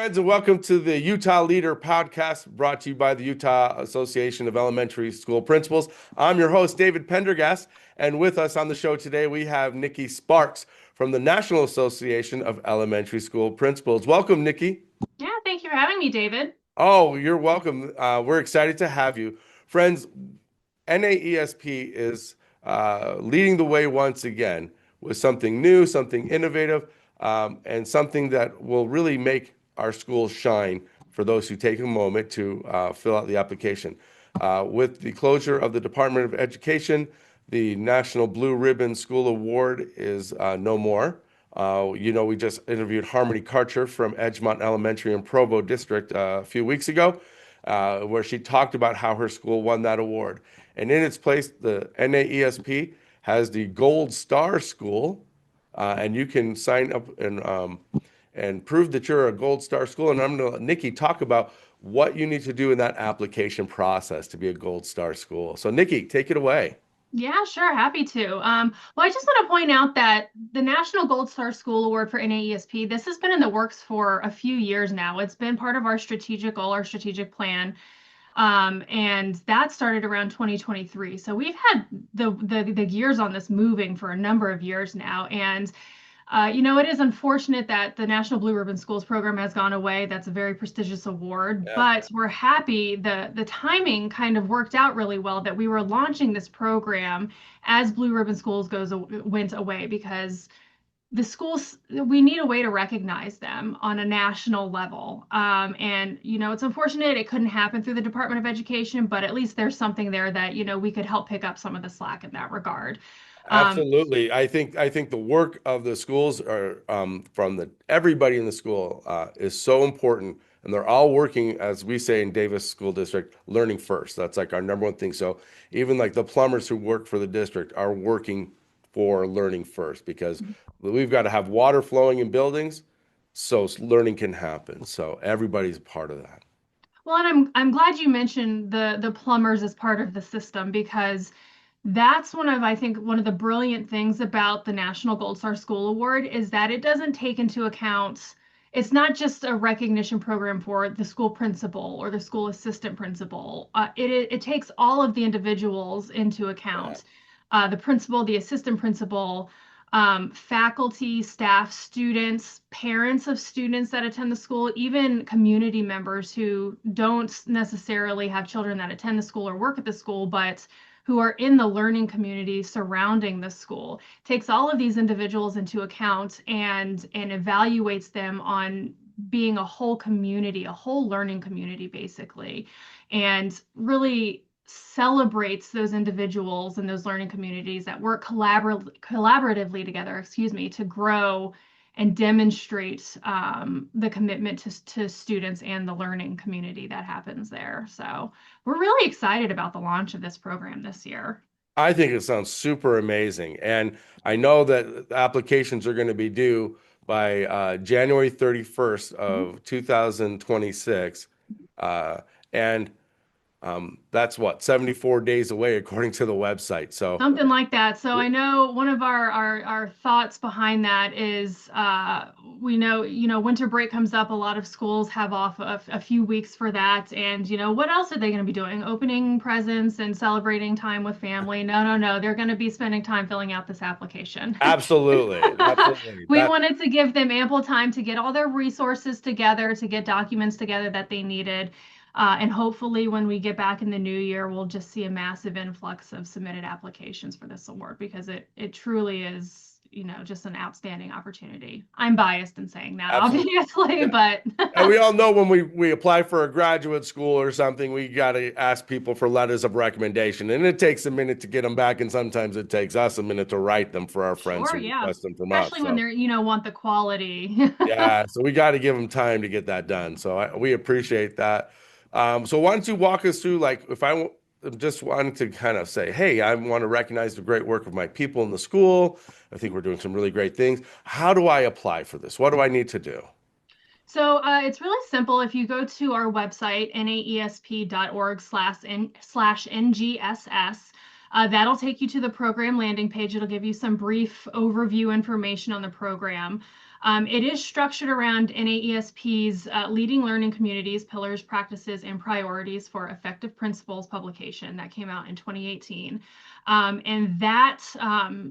friends, and welcome to the Utah Leader podcast brought to you by the Utah Association of Elementary School Principals. I'm your host, David Pendergast, and with us on the show today, we have Nikki Sparks from the National Association of Elementary School Principals. Welcome, Nikki. Yeah, thank you for having me, David. Oh, you're welcome. We're excited to have you. Friends, NAESP is leading the way once again with something new, something innovative, and something that will really make our schools shine for those who take a moment to fill out the application. With the closure of the Department of Education, the National Blue Ribbon School Award is no more. We just interviewed Harmony Karcher from Edgemont Elementary in Provo District a few weeks ago, where she talked about how her school won that award. And in its place, the NAESP has the Gold Star School, and you can sign up and prove that you're a Gold Star school. And I'm going to let Nikki talk about what you need to do in that application process to be a Gold Star school. So, Nikki, take it away. Yeah, sure, happy to. Well, I just want to point out that the National Gold Star School Award for NAESP, this has been in the works for a few years now. It's been part of our strategic goal, our strategic plan, and that started around 2023. So we've had the gears on this moving for a number of years now, and it is unfortunate that the National Blue Ribbon Schools program has gone away. That's a very prestigious award, Yeah. but we're happy the timing kind of worked out really well that we were launching this program as Blue Ribbon Schools went away because the schools, we need a way to recognize them on a national level. It's unfortunate it couldn't happen through the Department of Education, but at least there's something there that, we could help pick up some of the slack in that regard. Um, Absolutely. I think the work of the schools are from the everybody in the school is so important, and they're all working, as we say in Davis School District, learning first. That's like our number one thing. So even like the plumbers who work for the district are working for learning first because we've got to have water flowing in buildings so learning can happen. So everybody's a part of that. Well, and I'm glad you mentioned the plumbers as part of the system because that's I think one of the brilliant things about the National Gold Star School Award is that it doesn't take into account, it's not just a recognition program for the school principal or the school assistant principal. It takes all of the individuals into Yeah. account, the principal, the assistant principal, faculty, staff, students, parents of students that attend the school, even community members who don't necessarily have children that attend the school or work at the school, but who are in the learning community surrounding the school. Takes all of these individuals into account and evaluates them on being a whole community, a whole learning community, basically, and really celebrates those individuals and those learning communities that work collaboratively together, to grow and demonstrate the commitment to students and the learning community that happens there. So we're really excited about the launch of this program this year. I think it sounds super amazing. And I know that applications are going to be due by January 31st Mhm. of 2026. And that's what, 74 days away, according to the website. So, Something like that. So I know one of our thoughts behind that is we know, winter break comes up. A lot of schools have off a few weeks for that. And, what else are they going to be doing? Opening presents and celebrating time with family? No, no, no. They're going to be spending time filling out this application. absolutely. Absolutely. We wanted to give them ample time to get all their resources together, to get documents together that they needed. And hopefully, when we get back in the new year, we'll just see a massive influx of submitted applications for this award because it truly is, just an outstanding opportunity. I'm biased in saying that, Absolutely. obviously, but And we all know when we apply for a graduate school or something, we got to ask people for letters of recommendation. And it takes a minute to get them back. And sometimes it takes us a minute to write them for our friends sure, who yeah. request them from us. Especially when So, they're, want the quality. yeah, so we got to give them time to get that done. So we appreciate that. So why don't you walk us through, like, if just wanted to kind of say, hey, I want to recognize the great work of my people in the school. I think we're doing some really great things. How do I apply for this? What do I need to do? So it's really simple. If you go to our website, naesp.org/NGSS, that'll take you to the program landing page. It'll give you some brief overview information on the program. It is structured around NAESP's Leading Learning Communities, Pillars, Practices, and Priorities for Effective Principles publication that came out in 2018. And that,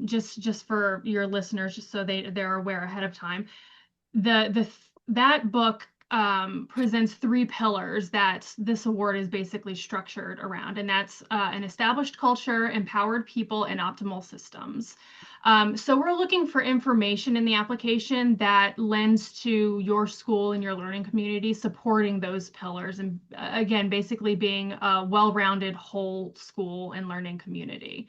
just for your listeners, just so they're aware ahead of time, that book presents three pillars that this award is basically structured around, and that's an established culture, empowered people, and optimal systems. So we're looking for information in the application that lends to your school and your learning community supporting those pillars, and again, basically being a well-rounded whole school and learning community.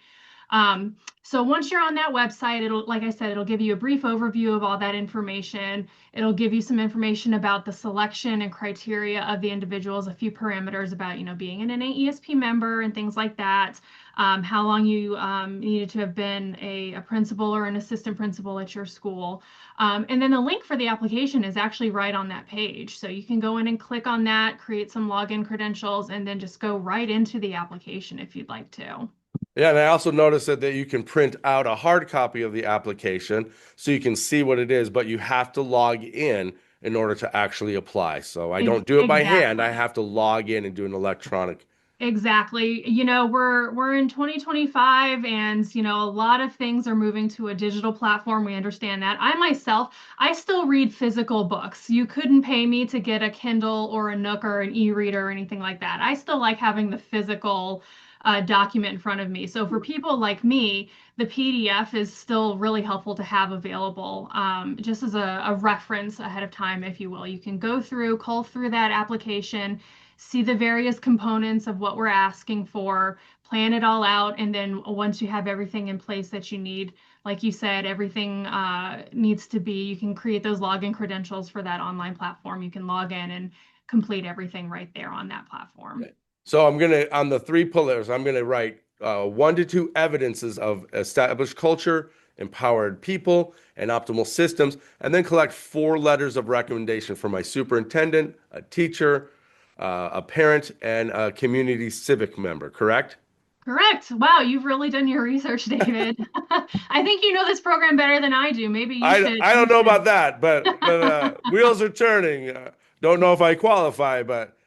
So once you're on that website, it'll, like I said, it'll give you a brief overview of all that information. It'll give you some information about the selection and criteria of the individuals, a few parameters about, being an NAESP member and things like that. How long you needed to have been a principal or an assistant principal at your school. And then the link for the application is actually right on that page. So you can go in and click on that, create some login credentials, and then just go right into the application if you'd like to. Yeah, and I also noticed that you can print out a hard copy of the application so you can see what it is, but you have to log in order to actually apply. So I don't do it by hand. I Exactly. have to log in and do an electronic. Exactly. We're in 2025, and a lot of things are moving to a digital platform. We understand that. I myself, I still read physical books. You couldn't pay me to get a Kindle or a Nook or an e-reader or anything like that. I still like having the physical document in front of me. So for people like me, the PDF is still really helpful to have available, just as a reference ahead of time, if you will. You can go through, cull through that application, see the various components of what we're asking for, plan it all out, and then once you have everything in place that you need, like you said, everything needs to be, you can create those login credentials for that online platform. You can log in and complete everything right there on that platform. So on the three pillars, I'm gonna write 1 to 2 evidences of established culture, empowered people, and optimal systems, and then collect 4 letters of recommendation for my superintendent, a teacher, a parent, and a community civic member, correct? Correct. Wow, you've really done your research, David. I think you know this program better than I do. Maybe you I should I don't you know should about that, but wheels are turning. Don't know if I qualify, but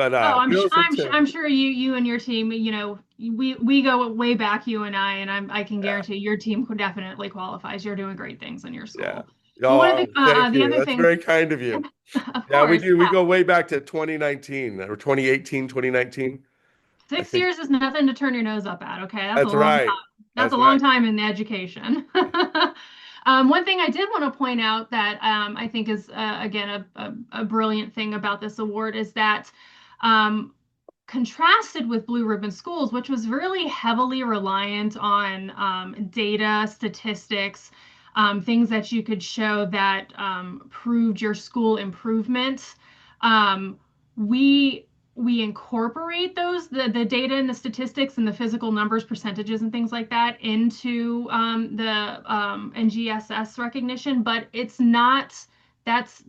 Oh, wheels are I'm turning. sure you and your team, we go way back, you and I can Yeah, guarantee your team definitely qualifies. You're doing great things in your yeah. school. Well, one of Oh, thank the you. other That's things, very kind of you. of Yeah, we course, do. We yeah, go way back to 2019 or 2018, 2019. I six think years is nothing to turn your nose up at. Okay, that's a that's long right. time. That's a That's long right. time in education. One thing I did want to point out that I think is again a brilliant thing about this award is that. Um, Contrasted with Blue Ribbon Schools, which was really heavily reliant on data, statistics, things that you could show that proved your school improvement. Um, we we incorporate the data and the statistics and the physical numbers, percentages, and things like that into the NGSS recognition, but it's not that's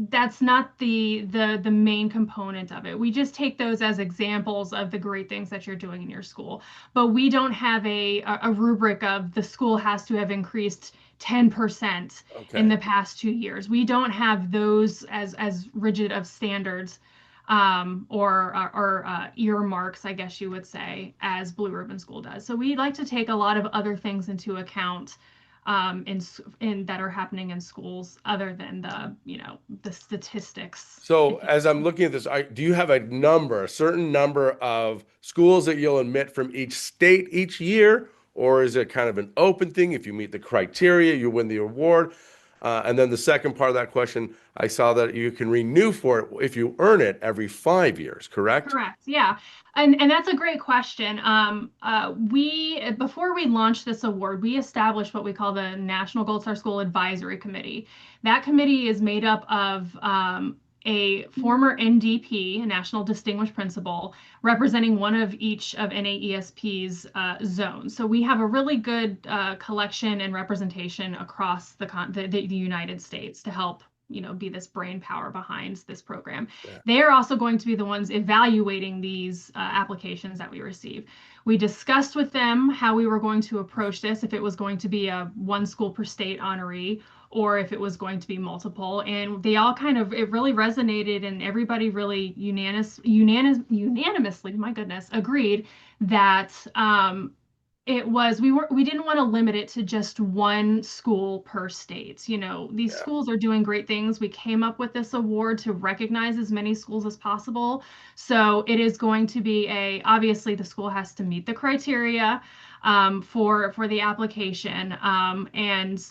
that's not the main component of it. We just take those as examples of the great things that you're doing in your school. But we don't have a rubric of the school has to have increased 10% in Okay. the past 2 years. We don't have those as rigid of standards or earmarks, I guess you would say, as Blue Ribbon School does. So we like to take a lot of other things into account in that are happening in schools other than the statistics, So if you as I'm will. looking at this, do you have a certain number of schools that you'll admit from each state each year, or is it kind of an open thing? If you meet the criteria, you win the award. And then the second part of that question, I saw that you can renew for it if you earn it every 5 years, correct? Correct. Yeah. And that's a great question. We before we launched this award, we established what we call the National Gold Star School Advisory Committee. That committee is made up of a former NDP, a National Distinguished Principal, representing one of each of NAESP's zones. So we have a really good collection and representation across the United States to help be this brain power behind this program. Yeah. They're also going to be the ones evaluating these applications that we receive. We discussed with them how we were going to approach this, if it was going to be a one school per state honoree, or if it was going to be multiple. And they all kind of, it really resonated, and everybody really unanimously, my goodness, agreed that we didn't want to limit it to just one school per state. You know, these Yeah. schools are doing great things. We came up with this award to recognize as many schools as possible. So it is going to be obviously the school has to meet the criteria for the application. And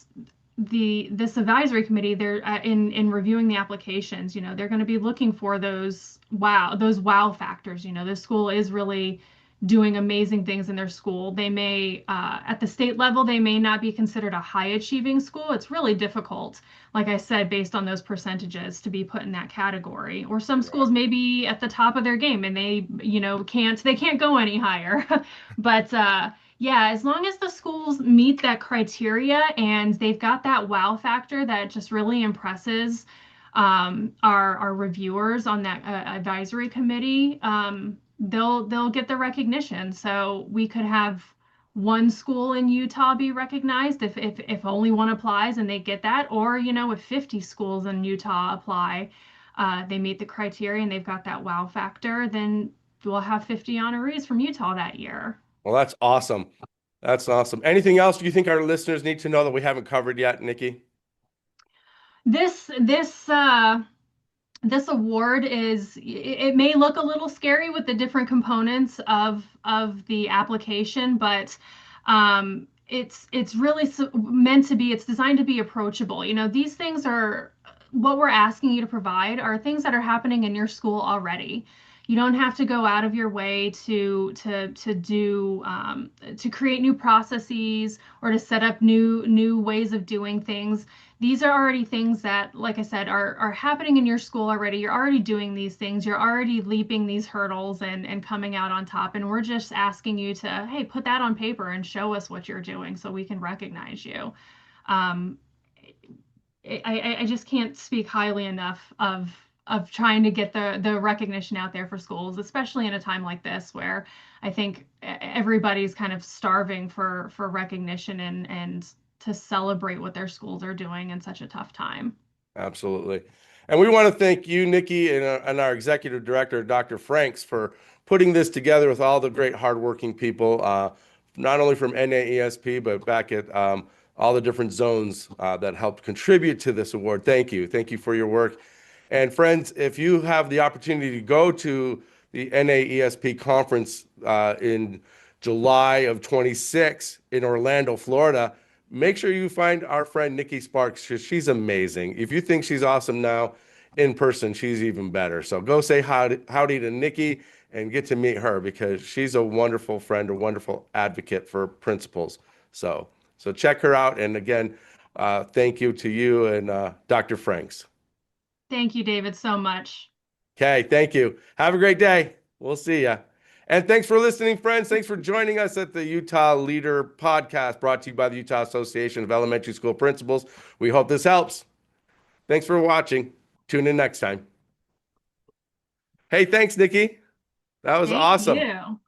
this advisory committee, they're in reviewing the applications, you know, they're going to be looking for those wow factors. You know, this school is really doing amazing things in their school. They may, at the state level, they may not be considered a high achieving school. It's really difficult, like I said, based on those percentages to be put in that category. Or some schools may be at the top of their game and they, you know, they can't go any higher. But yeah, as long as the schools meet that criteria and they've got that wow factor that just really impresses our reviewers on that advisory committee, they'll get the recognition. So we could have one school in Utah be recognized if only one applies and they get that, or you know, if 50 schools in Utah apply, they meet the criteria and they've got that wow factor, then we'll have 50 honorees from Utah that year. Well, that's awesome. That's awesome. Anything else you think our listeners need to know that we haven't covered yet, Nikki? This this this award it may look a little scary with the different components of the application, but it's really meant to be, it's designed to be approachable. You know, these things are what we're asking you to provide are things that are happening in your school already. You don't have to go out of your way to create new processes or to set up new ways of doing things. These are already things that, like I said, are happening in your school already. You're already doing these things. You're already leaping these hurdles and coming out on top. And we're just asking you to, hey, put that on paper and show us what you're doing so we can recognize you. Um, I just can't speak highly enough of trying to get the recognition out there for schools, especially in a time like this where I think everybody's kind of starving for recognition and to celebrate what their schools are doing in such a tough time. Absolutely. And we want to thank you, Nikki, and our executive director, Dr. Franks, for putting this together with all the great hardworking people, not only from NAESP, but back at all the different zones that helped contribute to this award. Thank you. Thank you for your work. And friends, if you have the opportunity to go to the NAESP conference in July of 26 in Orlando, Florida, make sure you find our friend Nikki Sparks because she's amazing. If you think she's awesome now, in person, she's even better. So go say howdy to Nikki and get to meet her because she's a wonderful friend, a wonderful advocate for principals. So check her out. And again, thank you to you and Dr. Franks. Thank you, David, so much. Okay, thank you. Have a great day. We'll see ya. And thanks for listening, friends. Thanks for joining us at the Utah Leader Podcast, brought to you by the Utah Association of Elementary School Principals. We hope this helps. Thanks for watching. Tune in next time. Hey, thanks, Nikki. That was Thank awesome. you.